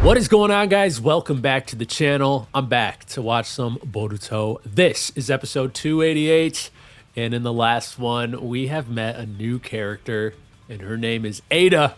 What is going on, guys? Welcome back to the channel. I'm back to watch some Boruto. This is episode 288, and in the last one, we have met a new character, and her name is Ada.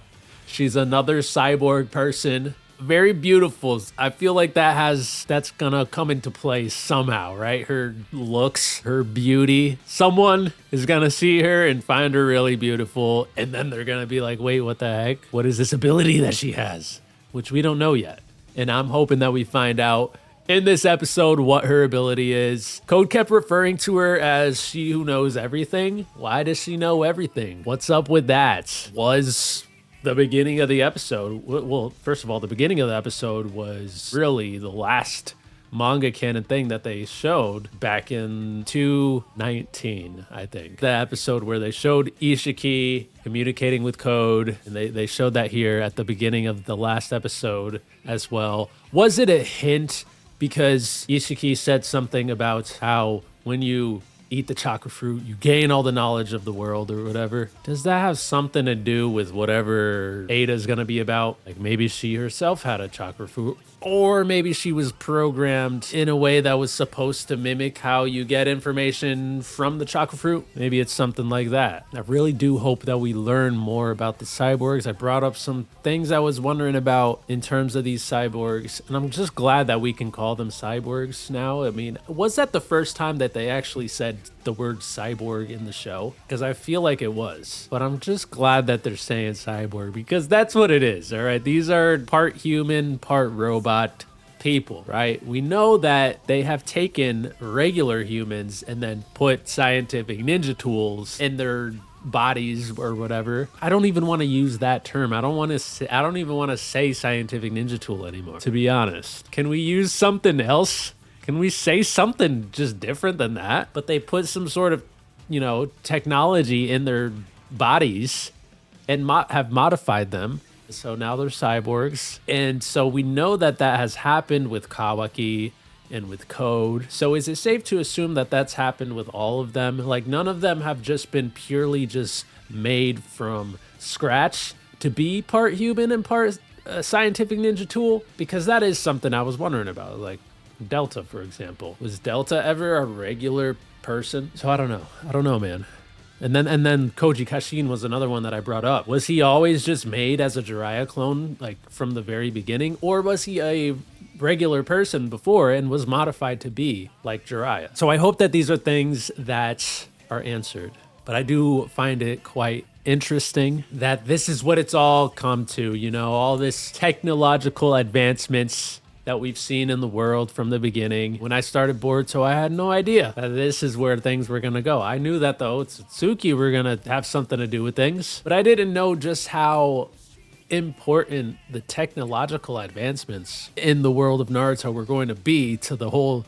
She's another cyborg person. Very beautiful. I feel like that's gonna come into play somehow, right? Her looks, her beauty. Someone is gonna see her and find her really beautiful, and then they're gonna be like, wait, what the heck? What is this ability that she has? Which we don't know yet. And I'm hoping that we find out in this episode what her ability is. Code kept referring to her as she who knows everything. Why does she know everything? What's up with that? Was the beginning of the episode, well, first of all, the beginning of the episode was really the last manga canon thing that they showed back in 219, I think. The episode where they showed Ishiki communicating with Code, and they showed that here at the beginning of the last episode as well. Was it a hint because Ishiki said something about how when you eat the chakra fruit, you gain all the knowledge of the world or whatever? Does that have something to do with whatever Ada's gonna be about? Like maybe she herself had a chakra fruit, or maybe she was programmed in a way that was supposed to mimic how you get information from the chakra fruit. Maybe it's something like that. I really do hope that we learn more about the cyborgs. I brought up some things I was wondering about in terms of these cyborgs, and I'm just glad that we can call them cyborgs now. I mean, was that the first time that they actually said the word cyborg in the show? Because I feel like it was, but I'm just glad that they're saying cyborg because that's what it is. All right, these are part human, part robot people, right? We know that they have taken regular humans and then put scientific ninja tools in their bodies or whatever. I don't even want to use that term. I don't even want to say scientific ninja tool anymore, to be honest. Can we use something else? Can we say something just different than that? But they put some sort of, technology in their bodies and have modified them. So now they're cyborgs. And so we know that has happened with Kawaki and with Code. So is it safe to assume that that's happened with all of them? Like none of them have just been purely just made from scratch to be part human and part scientific ninja tool? Because that is something I was wondering about. Like Delta, for example. Was Delta ever a regular person? So I don't know, man. And then Koji Kashin was another one that I brought up. Was he always just made as a Jiraiya clone, like from the very beginning? Or was he a regular person before and was modified to be like Jiraiya? So I hope that these are things that are answered. But I do find it quite interesting that this is what it's all come to, all this technological advancements that we've seen in the world from the beginning. When I started Boruto, I had no idea that this is where things were gonna go. I knew that the Otsutsuki were gonna have something to do with things, but I didn't know just how important the technological advancements in the world of Naruto were going to be to the whole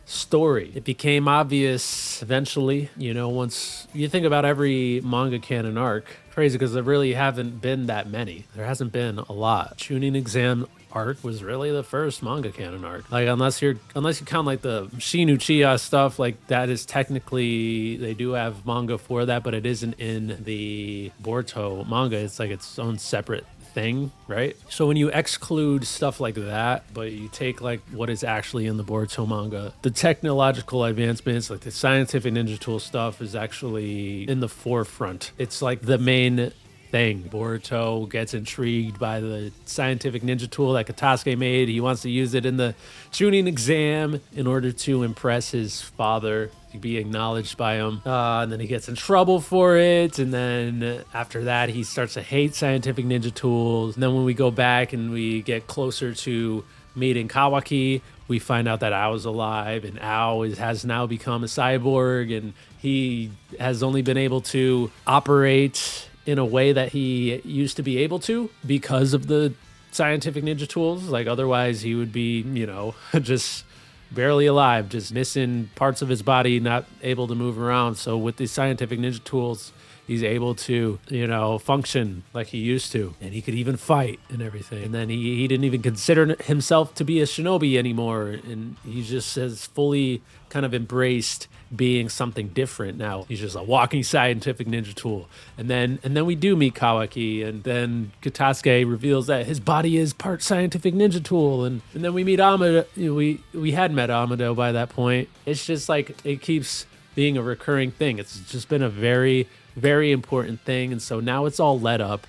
story. It became obvious eventually, once you think about every manga canon arc. Crazy because there really haven't been that many. There hasn't been a lot. Chunin exam arc was really the first manga canon arc. Like unless you count like the Shin Uchiha stuff, like that is technically, they do have manga for that, but it isn't in the Boruto manga. It's like its own separate thing, right? So when you exclude stuff like that, but you take like what is actually in the Boruto manga, the technological advancements, like the scientific ninja tool stuff is actually in the forefront. It's like the main thing. Boruto gets intrigued by the scientific ninja tool that Katasuke made. He wants to use it in the Chunin exam in order to impress his father, to be acknowledged by him. And then he gets in trouble for it. And then after that, he starts to hate scientific ninja tools. And then when we go back and we get closer to meeting Kawaki, we find out that Ao's alive, and Ao has now become a cyborg, and he has only been able to operate in a way that he used to be able to because of the scientific ninja tools. Like otherwise he would be, just barely alive, just missing parts of his body, not able to move around. So with these scientific ninja tools, He's able to, you know, function like he used to, and he could even fight and everything. And then he didn't even consider himself to be a shinobi anymore, and he just has fully kind of embraced being something different now. He's just a walking scientific ninja tool. And then we do meet Kawaki, and then Katasuke reveals that his body is part scientific ninja tool, and then we meet Amado. We had met Amado by that point. It's just like it keeps being a recurring thing. It's just been a very, very important thing. And so now it's all led up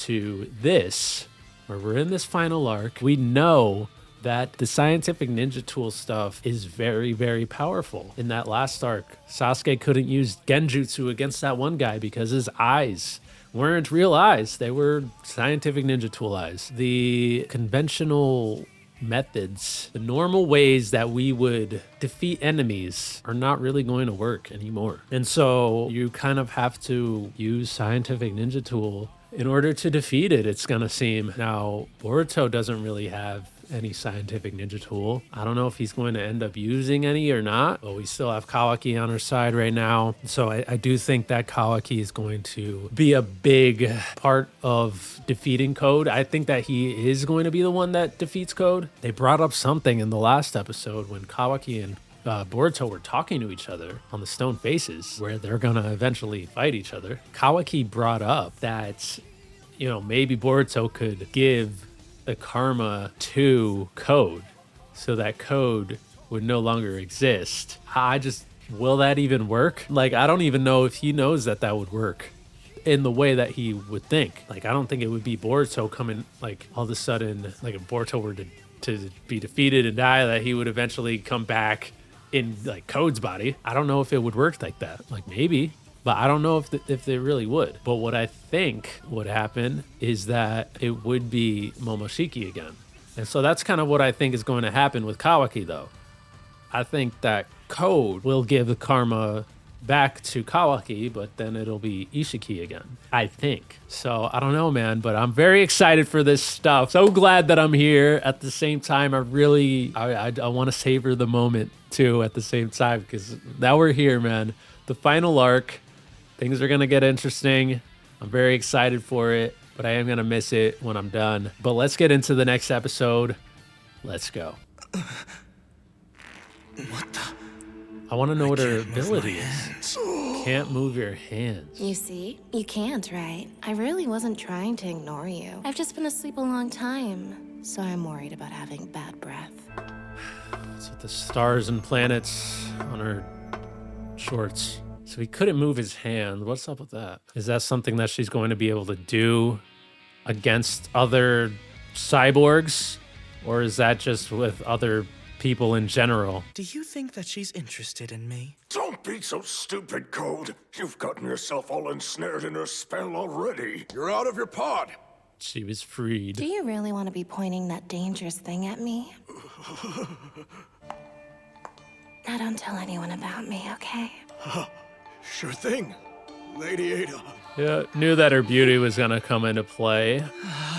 to this, where we're in this final arc. We know that the scientific ninja tool stuff is very, very powerful. In that last arc, Sasuke couldn't use genjutsu against that one guy because his eyes weren't real eyes. They were scientific ninja tool eyes. The conventional methods, the normal ways that we would defeat enemies are not really going to work anymore. And so you kind of have to use scientific ninja tool in order to defeat it, it's gonna seem. Now, Boruto doesn't really have any scientific ninja tool. I don't know if he's going to end up using any or not, but we still have Kawaki on our side right now. So I do think that Kawaki is going to be a big part of defeating Code. I think that he is going to be the one that defeats Code. They brought up something in the last episode when Kawaki and Boruto were talking to each other on the stone faces, where they're gonna eventually fight each other. Kawaki brought up that, you know, maybe Boruto could give the karma to Code so that Code would no longer exist. Will that even work? Like, I don't even know if he knows that that would work in the way that he would think. Like, I don't think it would be Boruto coming, like, all of a sudden, like, if Boruto were to be defeated and die, that he would eventually come back in, like, Code's body. I don't know if it would work like that. Like, maybe. But I don't know if they really would. But what I think would happen is that it would be Momoshiki again. And so that's kind of what I think is going to happen with Kawaki, though. I think that Code will give the karma back to Kawaki, but then it'll be Ishiki again, I think. So I don't know, man, but I'm very excited for this stuff. So glad that I'm here. At the same time, I want to savor the moment, too, at the same time, because now we're here, man. The final arc. Things are going to get interesting. I'm very excited for it, but I am going to miss it when I'm done. But let's get into the next episode. Let's go. What the? I want to know what her ability is. Can't move your hands. You see? You can't, right? I really wasn't trying to ignore you. I've just been asleep a long time, so I'm worried about having bad breath. It's with the stars and planets on her shorts. So he couldn't move his hand. What's up with that? Is that something that she's going to be able to do against other cyborgs? Or is that just with other people in general? Do you think that she's interested in me? Don't be so stupid, Code. You've gotten yourself all ensnared in her spell already. You're out of your pod. She was freed. Do you really want to be pointing that dangerous thing at me? Now don't tell anyone about me, okay? Sure thing, Lady Ada. Yeah, knew that her beauty was gonna come into play,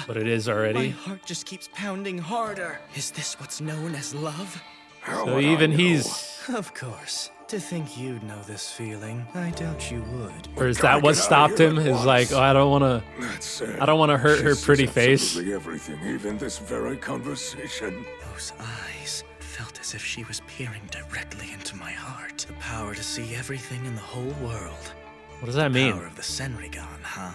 but it is My already. heart just keeps pounding harder. Is this what's known as love? How So would I even know? he's, Of course. To think you'd know this feeling, I doubt you would. or is Gotta that what get out of stopped here him? at Is like, once. oh, I don't want That's it. to hurt her She pretty sees face. absolutely everything, even this very conversation. Those eyes felt as if she was peering directly into my heart. The power to see everything in the whole world. What does that mean? Power of the Senrigan, huh?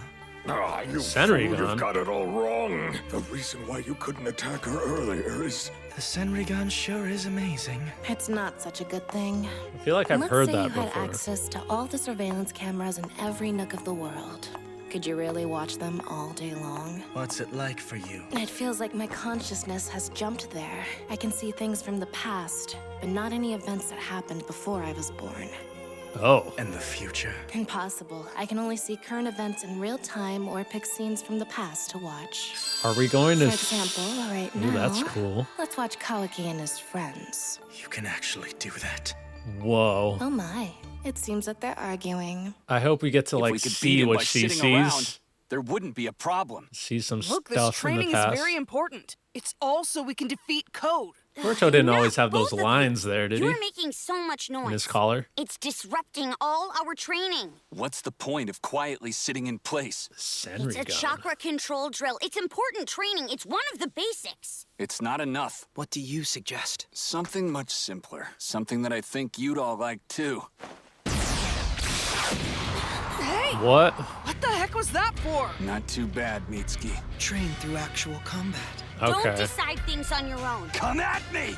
Ah, you Senrigan? fool, you've got it all wrong. The reason why you couldn't attack her earlier is... The Senrigan sure is amazing. It's not such a good thing. I feel like I've heard that Let's say you before. had access to all the surveillance cameras in every nook of the world. Could you really watch them all day long? What's it like for you? It feels like my consciousness has jumped there. I can see things from the past, but not any events that happened before I was born. Oh, And the future? Impossible. I can only see current events in real time or pick scenes from the past to watch. are we going For to? example, right Ooh, now, that's cool. let's watch Kawaki and his friends. You can actually do that. Whoa. Oh my, it seems that they're arguing. I hope we get to If like we could beat see him what by she sitting around, sees. there wouldn't be a problem. See some Look, this stuff from the training is past. very important. It's all so we can defeat Code. Boruto didn't Enough, always have those both of you. lines there, did he? You're making so much noise. In his collar? It's disrupting all our training. What's the point of quietly sitting in place? Senrigan. It's a chakra control drill. It's important training. It's one of the basics. It's not enough. What do you suggest? Something much simpler. Something that I think you'd all like too. Hey! What? What the heck was that for? Not too bad, Mitsuki. Train through actual combat. Okay. Don't decide things on your own. Come at me!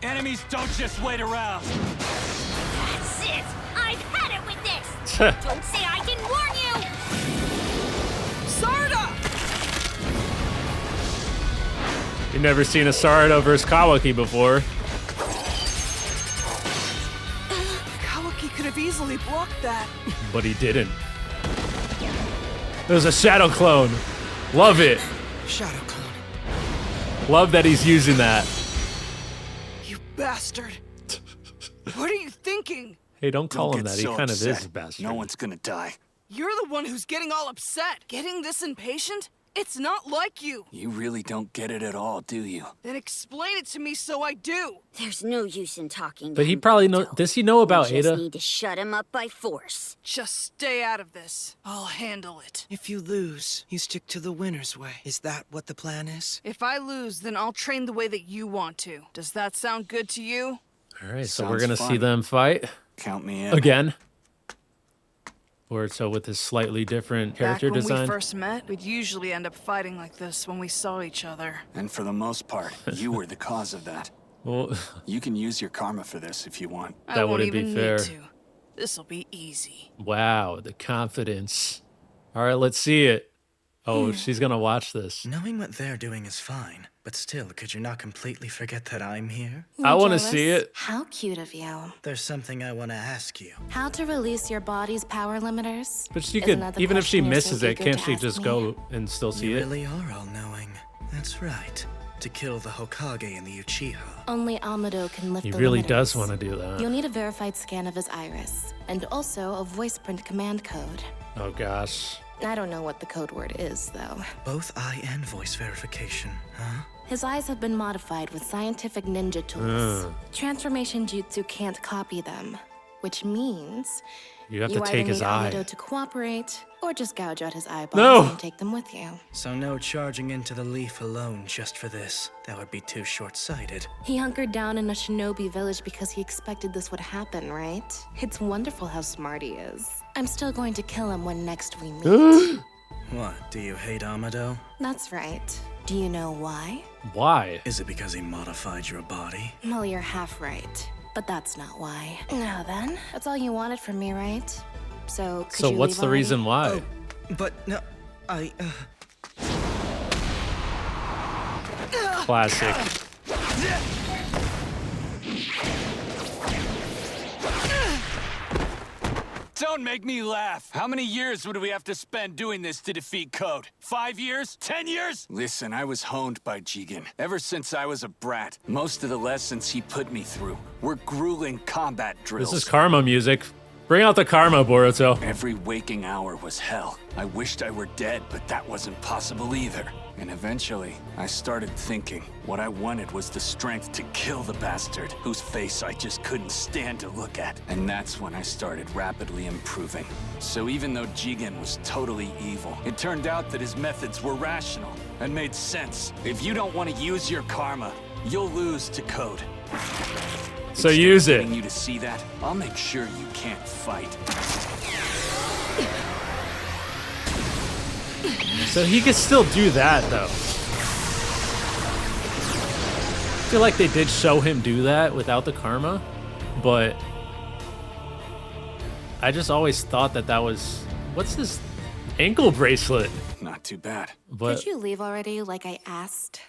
Enemies don't just wait around. That's it. I've had it with this. Don't say I didn't warn you. Sarda! You've never seen a Sarada versus Kawaki before. Kawaki could have easily blocked that. But he didn't. There's a shadow clone. Love it. Shadow clone. Love that he's using that. You bastard. What are you thinking? Hey, don't call Don't him get that. He so kind of is upset. a bastard. No one's gonna die. You're the one who's getting all upset. Getting this impatient? It's not like you. You really don't get it at all, do you? Then explain it to me so I do. There's no use in talking. But to he him, probably know. Boruto. Does he know about We just Ada? need to shut him up by force. Just stay out of this. I'll handle it. If you lose, you stick to the winner's way. Is that what the plan is? If I lose, then I'll train the way that you want to. Does that sound good to you? All right, so we're Sounds gonna fun. see them fight Count me in. again. Or so with his slightly different character Back when design. we first met, we'd usually end up fighting like this when we saw each other. And for the most part, you were the cause of that. Well, You can use your karma for this if you want. I That won't wouldn't be even fair. need to. This'll be easy. wow, the confidence. All right, let's see it. Oh, she's gonna watch this. Knowing what they're doing is fine, but still, could you not completely forget that I'm here? I You want to jealous? see it. How cute of you. There's something I want to ask you. How to release your body's power limiters? But she Isn't could, that the even if she question you're so misses it, eager can't to she ask just me? go and still see You it? really are all-knowing. That's right. To kill the Hokage and the Uchiha. Only Amado can lift He the really limiters. does want to do that. You'll need a verified scan of his iris, and also a voice print command code. Oh gosh. I don't know what the code word is, though. Both eye and voice verification, huh? His eyes have been modified with scientific ninja tools. Transformation jutsu can't copy them, which means You have you to either take his need Amado eye. to cooperate or just gouge out his eyeballs No! and take them with you. So no charging into the leaf alone just for this. That would be too short-sighted. He hunkered down in a shinobi village because he expected this would happen, right? It's wonderful how smart he is. I'm still going to kill him when next we meet. What, do you hate Amado? That's right. Do you know why? Why? Is it because he modified your body? Well, you're half right, but that's not why. Now then, that's all you wanted from me, right? So, could So you what's leave the already? reason why? But no, I, Classic. Don't make me laugh. How many years would we have to spend doing this to defeat Code? 5 years? 10 years? Listen, I was honed by Jigen ever since I was a brat. Most of the lessons he put me through were grueling combat drills. This is karma music. Bring out the karma, Boruto. Every waking hour was hell. I wished I were dead, but that wasn't possible either. And eventually, I started thinking what I wanted was the strength to kill the bastard, whose face I just couldn't stand to look at. And that's when I started rapidly improving. So even though Jigen was totally evil, it turned out that his methods were rational and made sense. If you don't want to use your karma, you'll lose to Code. So use it. Getting you to see that, I'll make sure you can't fight. So he could still do that, though. I feel like they did show him do that without the karma, but I just always thought that that was, what's this ankle bracelet? Not too bad. But Could you leave already, like I asked?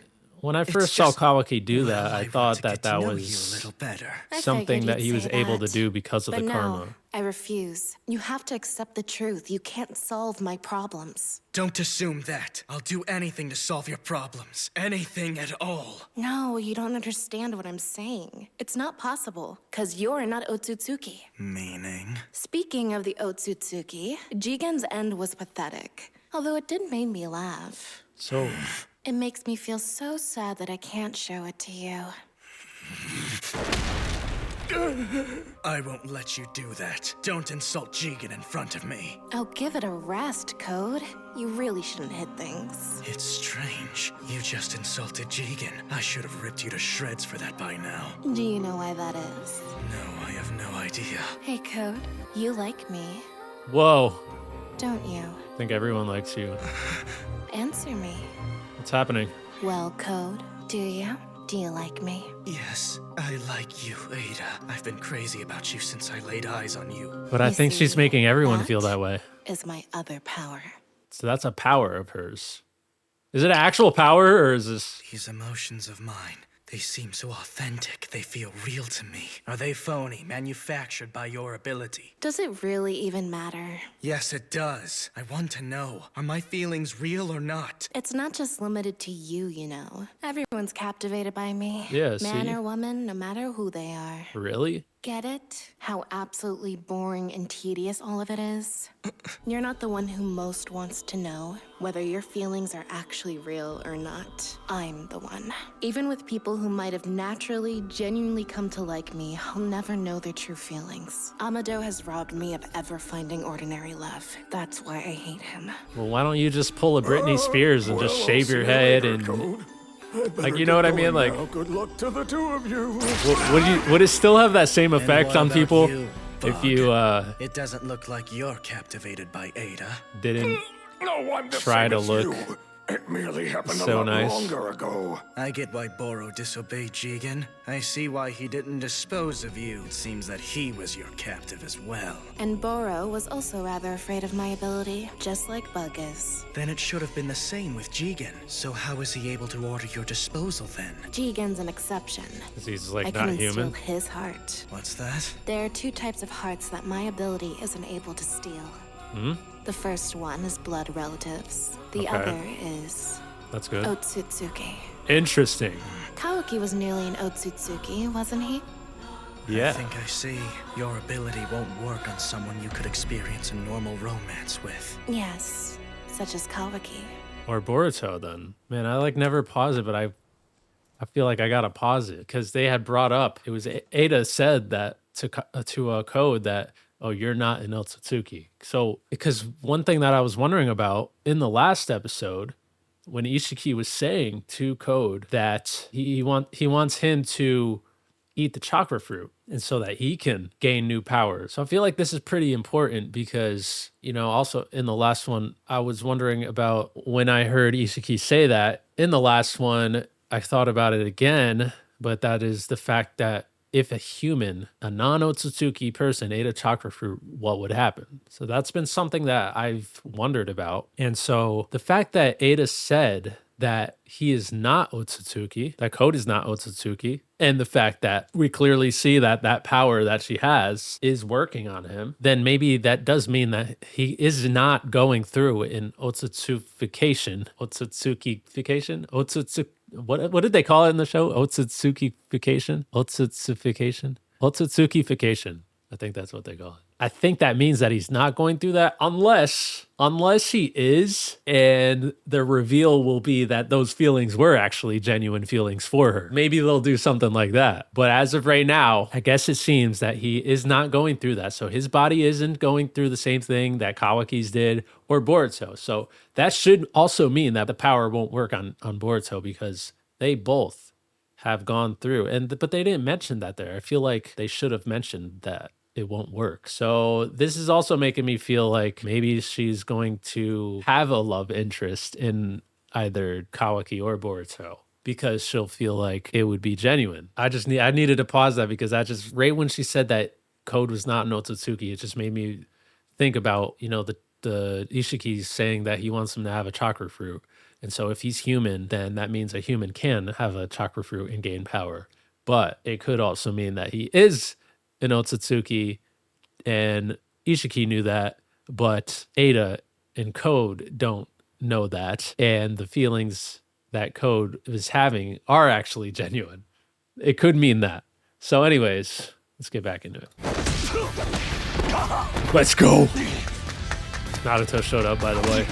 when I first saw just- Kawaki do that, Well, I want thought to that get to that know you a was little better. I something figured that you'd he was say able to that. do because of But the no, karma. I refuse. You have to accept the truth. You can't solve my problems. Don't assume that. I'll do anything to solve your problems. Anything at all. No, you don't understand what I'm saying. It's not possible, because you're not Otsutsuki. Meaning? Speaking of the Otsutsuki, Jigen's end was pathetic. Although it did make me laugh. So It makes me feel so sad that I can't show it to you. I won't let you do that. Don't insult Jigen in front of me. Oh, give it a rest, Code. You really shouldn't hit things. It's strange. You just insulted Jigen. I should have ripped you to shreds for that by now. Do you know why that is? No, I have no idea. Hey, Code. You like me, Whoa. don't you? I think everyone likes you. Answer me. What's happening? Well, Code, do you? Do you like me? Yes, I like you, Ada. I've been crazy about you since I laid eyes on you. But I You think she's see, making everyone that feel that way. Is my other power. So that's a power of hers. Is it an actual power, or is this... These emotions of mine, they seem so authentic. They feel real to me. Are they phony, manufactured by your ability? Does it really even matter? Yes, it does. I want to know. Are my feelings real or not? It's not just limited to you, you know. Everyone's captivated by me. Yeah, Man see? or woman, no matter who they are. Really? Get it? How absolutely boring and tedious all of it is? You're not the one who most wants to know whether your feelings are actually real or not. I'm the one. Even with people who might have naturally, genuinely come to like me, I'll never know their true feelings. Amado has robbed me of ever finding ordinary love. That's why I hate him. Well, why don't you just pull a Britney Spears and just shave your head and... Like, you know what I mean? Like, Good luck to the two of you. would it still have that same And effect what on about people you, if Bug? you It doesn't look like you're captivated by Ada. didn't? No, I'm the Try same to as look you. It merely happened so a lot nice. longer ago. I get why Boro disobeyed Jigen. I see why he didn't dispose of you. It seems that he was your captive as well. And Boro was also rather afraid of my ability, just like Bug is. Then it should have been the same with Jigen. So how was he able to order your disposal then? Jigen's an exception. 'Cause he's I like not couldn't human. steal his heart. What's that? There are two types of hearts that my ability isn't able to steal. The first one is blood relatives. The Okay. other is That's good. Otsutsuki. Interesting. Kawaki was nearly an Otsutsuki, wasn't he? Yeah. I think I see. Your ability won't work on someone you could experience a normal romance with. Yes, such as Kawaki. Or Boruto then. Man, I like never pause it, but I feel like I gotta pause it because they had brought up, it was Ada said that to a Code that, oh, you're not an Otsutsuki. So, because one thing that I was wondering about in the last episode, when Ishiki was saying to Code that he wants him to eat the chakra fruit and so that he can gain new powers. So I feel like this is pretty important because, you know, also in the last one, I was wondering about when I heard Ishiki say that. In the last one, I thought about it again, but that is the fact that if a human, a non-Otsutsuki person ate a chakra fruit, what would happen? So that's been something that I've wondered about. And so the fact that Ada said that he is not Otsutsuki, that Code is not Otsutsuki, and the fact that we clearly see that that power that she has is working on him, then maybe that does mean that he is not going through an Otsutsukification. What did they call it in the show? Otsutsukification? Otsutsukification. I think that's what they call it. I think that means that he's not going through that unless he is, and the reveal will be that those feelings were actually genuine feelings for her. Maybe they'll do something like that. But as of right now, I guess it seems that he is not going through that. So his body isn't going through the same thing that Kawaki's did or Boruto. So that should also mean that the power won't work on Boruto because they both have gone through. But they didn't mention that there. I feel like they should have mentioned that it won't work. So this is also making me feel like maybe she's going to have a love interest in either Kawaki or Boruto because she'll feel like it would be genuine. I needed to pause that because right when she said that Code was not an Otsutsuki, it just made me think about, you know, the Ishiki saying that he wants him to have a chakra fruit. And so if he's human, then that means a human can have a chakra fruit and gain power. But it could also mean that he is an Otsutsuki, and Ishiki knew that, but Ada and Code don't know that, and the feelings that Code is having are actually genuine. It could mean that. So anyways, let's get back into it. Let's go! Naruto showed up, by the way.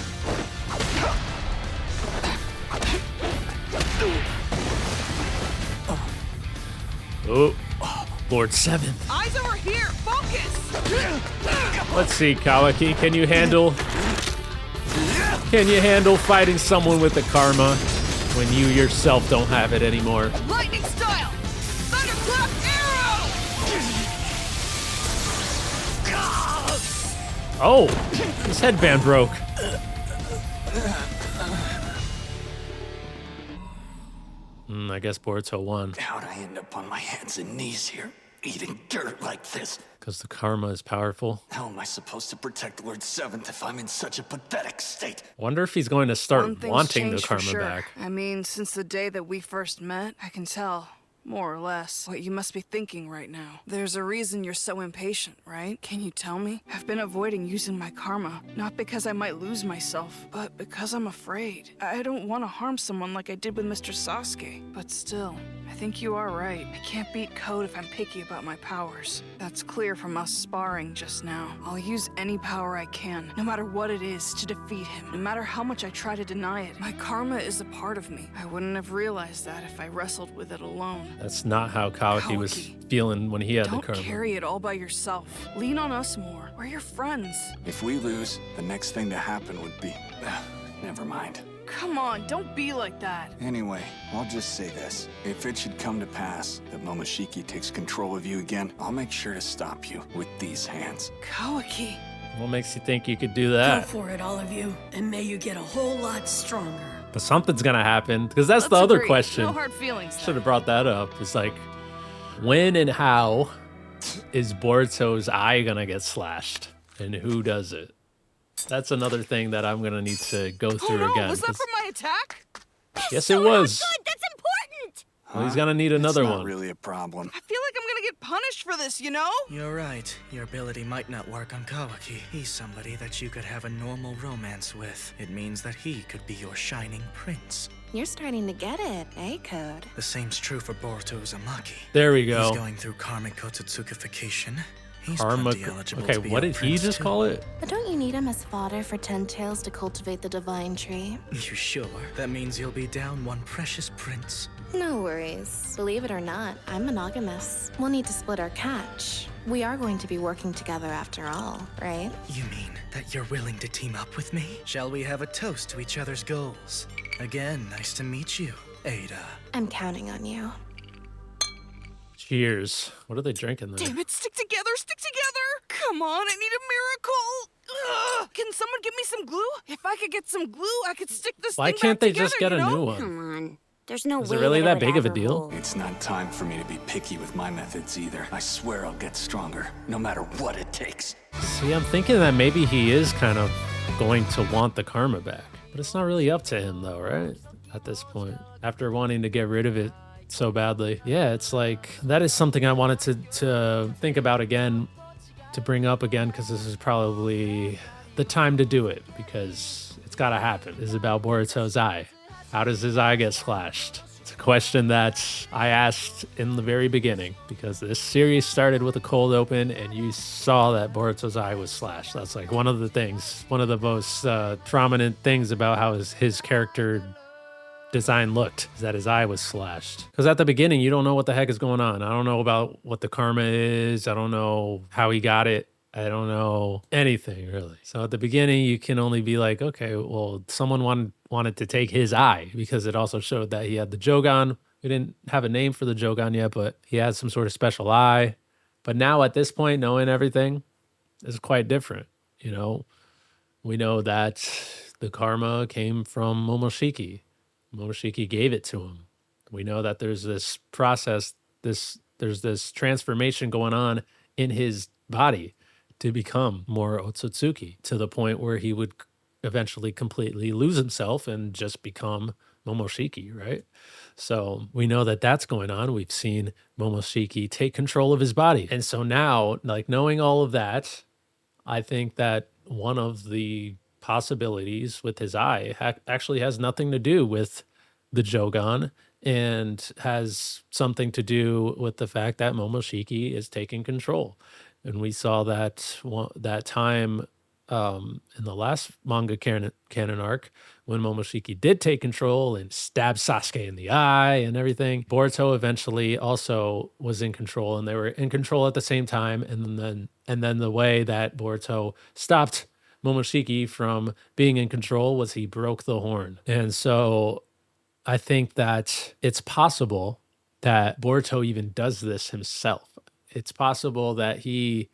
Oh, Lord 7th. Eyes over here! Focus! Let's see, Kawaki, can you handle fighting someone with the karma when you yourself don't have it anymore? Lightning style! Thunderclap arrow! Oh, his headband broke. I guess Boruto won. How'd I end up on my hands and knees here, eating dirt like this? Because the karma is powerful. How am I supposed to protect Lord 7th if I'm in such a pathetic state? Wonder if he's going to start One thing's wanting the changed for karma sure. back. I mean, since the day that we first met, I can tell, more or less, what you must be thinking right now. There's a reason you're so impatient, right? Can you tell me? I've been avoiding using my karma, not because I might lose myself, but because I'm afraid. I don't want to harm someone like I did with Mr. Sasuke. But still, I think you are right. I can't beat Code if I'm picky about my powers. That's clear from us sparring just now. I'll use any power I can, no matter what it is, to defeat him, no matter how much I try to deny it. My karma is a part of me. I wouldn't have realized that if I wrestled with it alone. That's not how Kawaki was feeling when he had the Don't karma. carry it all by yourself. Lean on us more. We're your friends. If we lose, the next thing to happen would be... never mind. Come on, don't be like that. Anyway, I'll just say this. If it should come to pass that Momoshiki takes control of you again, I'll make sure to stop you with these hands. Kawaki. What makes you think you could do Go that? for it, all of you, and may you get a whole lot stronger. But something's going to happen. Because that's the Let's other agree. question. No hard feelings. Should have brought that up. It's like, when and how is Boruto's eye going to get slashed? And who does it? That's another thing that I'm going to need to go Oh through no, again. was that 'cause- from my attack? Yes, So it was. not good. That's important. Well, he's going to need another It's not one. really a problem. I feel like I'm gonna get punished for this, you know? You're right. Your ability might not work on Kawaki. He's somebody that you could have a normal romance with. It means that he could be your shining prince. You're starting to get it, eh, Code? The same's true for Boruto Uzumaki. There we go. He's going through karmic Otsutsukification. He's Karma. plenty eligible Okay, to be what a did he prince, just too. call it? But don't you need him as fodder for 10 tails to cultivate the divine tree? You sure? That means you'll be down one precious prince. No worries. Believe it or not, I'm monogamous. We'll need to split our catch. We are going to be working together after all, right? You mean that you're willing to team up with me? Shall we have a toast to each other's goals? Again, nice to meet you, Ada. I'm counting on you. Cheers. What are they drinking there? Damn it, stick together, stick together! Come on, I need a miracle! Ugh. Can someone give me some glue? If I could get some glue, I could stick this Why thing can't back they just get together, a you new know? one? Come on. There's no Is way it really that would big of a ever deal? hold. It's not time for me to be picky with my methods either. I swear I'll get stronger, no matter what it takes. See, I'm thinking that maybe he is kind of going to want the karma back. But it's not really up to him, though, right? At this point, after wanting to get rid of it so badly. Yeah, it's like, that is something I wanted to think about again, to bring up again, because this is probably the time to do it, because it's got to happen. This is about Boruto's eye. How does his eye get slashed? It's a question that I asked in the very beginning, because this series started with a cold open and you saw that Boruto's eye was slashed. That's like one of the things, one of the most prominent things about how his character design looked, is that his eye was slashed. Because at the beginning, you don't know what the heck is going on. I don't know about what the karma is. I don't know how he got it. I don't know anything really. So at the beginning, you can only be like, okay, well, someone wanted to take his eye, because it also showed that he had the Jogan. We didn't have a name for the Jogan yet, but he had some sort of special eye. But now at this point, knowing everything is quite different. You know, we know that the karma came from Momoshiki. Momoshiki gave it to him. We know that there's this process, there's this transformation going on in his body to become more Otsutsuki, to the point where he would eventually completely lose himself and just become Momoshiki, right? So we know that that's going on. We've seen Momoshiki take control of his body. And so now, like, knowing all of that, I think that one of the possibilities with his eye actually has nothing to do with the Jogan, and has something to do with the fact that Momoshiki is taking control. And we saw that that time in the last manga canon arc, when Momoshiki did take control and stabbed Sasuke in the eye and everything, Boruto eventually also was in control, and they were in control at the same time. And then the way that Boruto stopped Momoshiki from being in control was he broke the horn. And so I think that it's possible that Boruto even does this himself. It's possible that he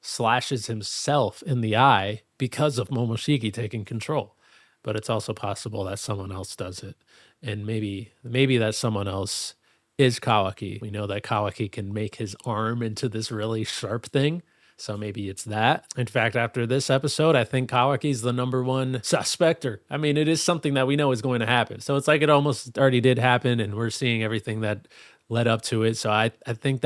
slashes himself in the eye because of Momoshiki taking control. But it's also possible that someone else does it. And maybe that someone else is Kawaki. We know that Kawaki can make his arm into this really sharp thing. So maybe it's that. In fact, after this episode, I think Kawaki's the number 1 suspect. Or, I mean, it is something that we know is going to happen. So it's like it almost already did happen, and we're seeing everything that led up to it. So I think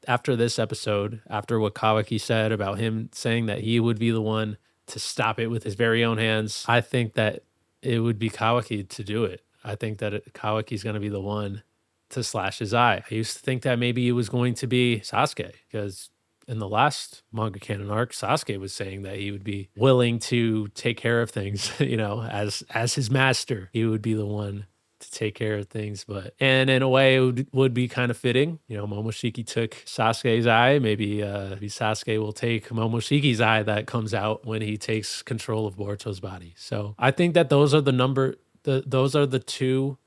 after this episode, after what Kawaki said about him saying that he would be the one to stop it with his very own hands, I think that it would be Kawaki to do it. I think that Kawaki's going to be the one to slash his eye. I used to think that maybe it was going to be Sasuke, because in the last manga canon arc, Sasuke was saying that he would be willing to take care of things, as his master. He would be the one to take care of things. And in a way, it would be kind of fitting. Momoshiki took Sasuke's eye. Maybe Sasuke will take Momoshiki's eye that comes out when he takes control of Boruto's body. So I think that those are those are the 2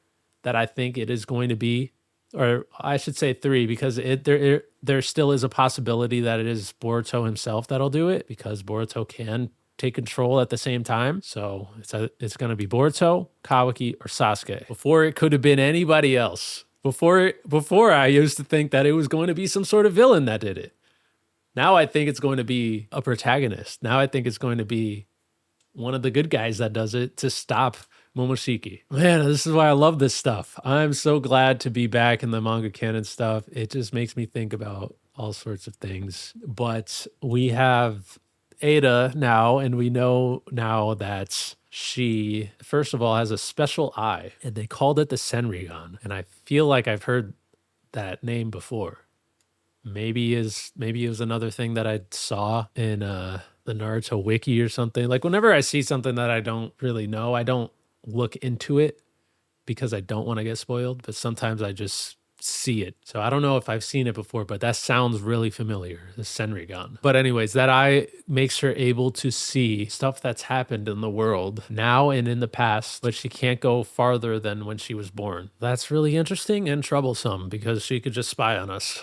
that I think it is going to be. Or I should say 3, because there still is a possibility that it is Boruto himself that'll do it, because Boruto can take control at the same time. So it's going to be Boruto, Kawaki, or Sasuke. Before, it could have been anybody else. Before I used to think that it was going to be some sort of villain that did it. Now I think it's going to be a protagonist. Now I think it's going to be one of the good guys that does it to stop Momoshiki. Man, this is why I love this stuff. I'm so glad to be back in the manga canon stuff. It just makes me think about all sorts of things. But we have Ada now, and we know now that she, first of all, has a special eye, and they called it the Senrigan. And I feel like I've heard that name before. Maybe it was another thing that I saw in the Naruto wiki or something. Like, whenever I see something that I don't really know, I don't look into it because I don't want to get spoiled, but sometimes I just see it. So I don't know if I've seen it before, but that sounds really familiar, the Senrigan. But anyways, that eye makes her able to see stuff that's happened in the world now and in the past, but she can't go farther than when she was born. That's really interesting and troublesome, because she could just spy on us,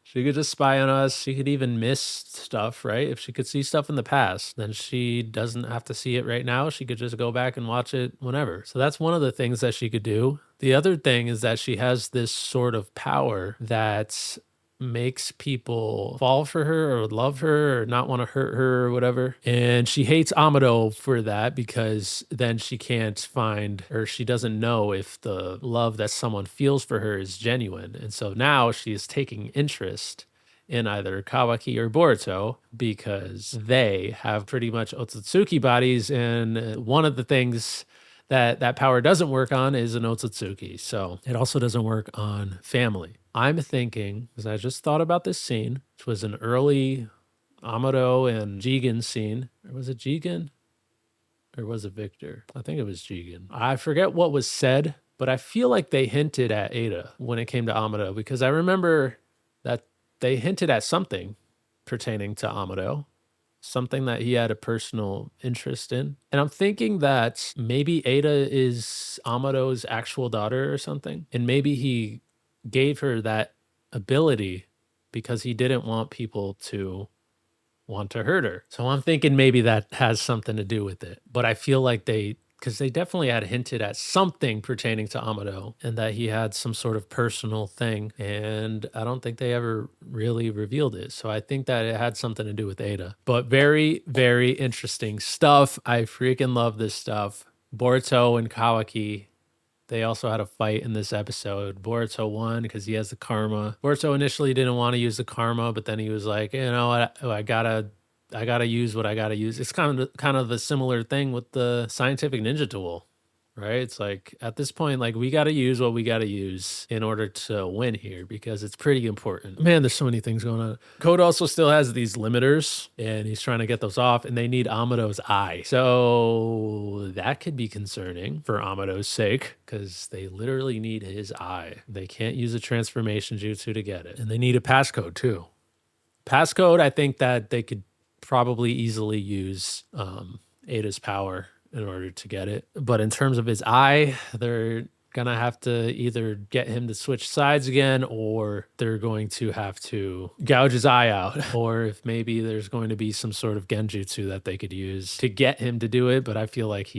She could just spy on us. She could even miss stuff, right? If she could see stuff in the past, then she doesn't have to see it right now. She could just go back and watch it whenever. So that's one of the things that she could do. The other thing is that she has this sort of power that makes people fall for her or love her or not want to hurt her or whatever. And she hates Amado for that, because then she can't find, or she doesn't know if the love that someone feels for her is genuine. And so now she is taking interest in either Kawaki or Boruto, because they have pretty much Otsutsuki bodies. And one of the things that power doesn't work on is an Otsutsuki. So it also doesn't work on family. I'm thinking, because I just thought about this scene, which was an early Amado and Jigen scene. Or was it Jigen? Or was it Victor? I think it was Jigen. I forget what was said, but I feel like they hinted at Ada when it came to Amado, because I remember that they hinted at something pertaining to Amado, something that he had a personal interest in. And I'm thinking that maybe Ada is Amado's actual daughter or something. And maybe he gave her that ability because he didn't want people to want to hurt her. So I'm thinking maybe that has something to do with it. But I feel like because they definitely had hinted at something pertaining to Amado, and that he had some sort of personal thing. And I don't think they ever really revealed it. So I think that it had something to do with Ada. But very, very interesting stuff. I freaking love this stuff. Boruto and Kawaki, they also had a fight in this episode. Boruto won because he has the karma. Boruto initially didn't want to use the karma, but then he was like, I gotta use what I gotta use. It's kind of a similar thing with the scientific ninja tool. right? It's like at this point, like we got to use what we got to use in order to win here because it's pretty important. Man, there's so many things going on. Code also still has these limiters and he's trying to get those off and they need Amado's eye. So that could be concerning for Amado's sake because they literally need his eye. They can't use a transformation jutsu to get it. And they need a passcode too. Passcode, I think that they could probably easily use Ada's power in order to get it. But in terms of his eye, they're gonna have to either get him to switch sides again or they're going to have to gouge his eye out. Or if maybe there's going to be some sort of genjutsu that they could use to get him to do it. But I feel like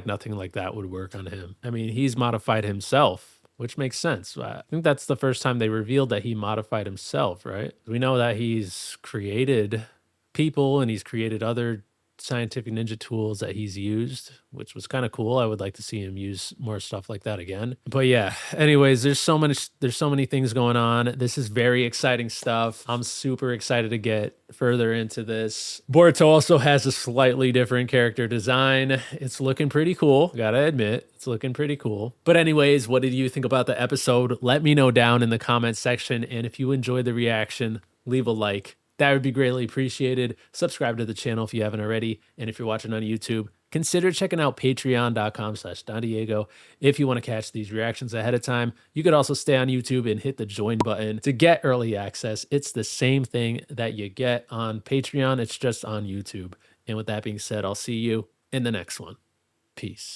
nothing like that would work on him. I mean, he's modified himself, which makes sense. I think that's the first time they revealed that he modified himself, right? We know that he's created people and he's created other scientific ninja tools that he's used, which was kind of cool. I would like to see him use more stuff like that again. But yeah, anyways, there's so many things going on. This is very exciting stuff. I'm super excited to get further into this. Boruto also has a slightly different character design. It's looking pretty cool. Gotta admit, it's looking pretty cool. But anyways, what did you think about the episode? Let me know down in the comment section. And if you enjoyed the reaction, leave a like. That would be greatly appreciated. Subscribe to the channel if you haven't already. And if you're watching on YouTube, consider checking out patreon.com/DonDiego if you want to catch these reactions ahead of time. You could also stay on YouTube and hit the join button to get early access. It's the same thing that you get on Patreon. It's just on YouTube. And with that being said, I'll see you in the next one. Peace.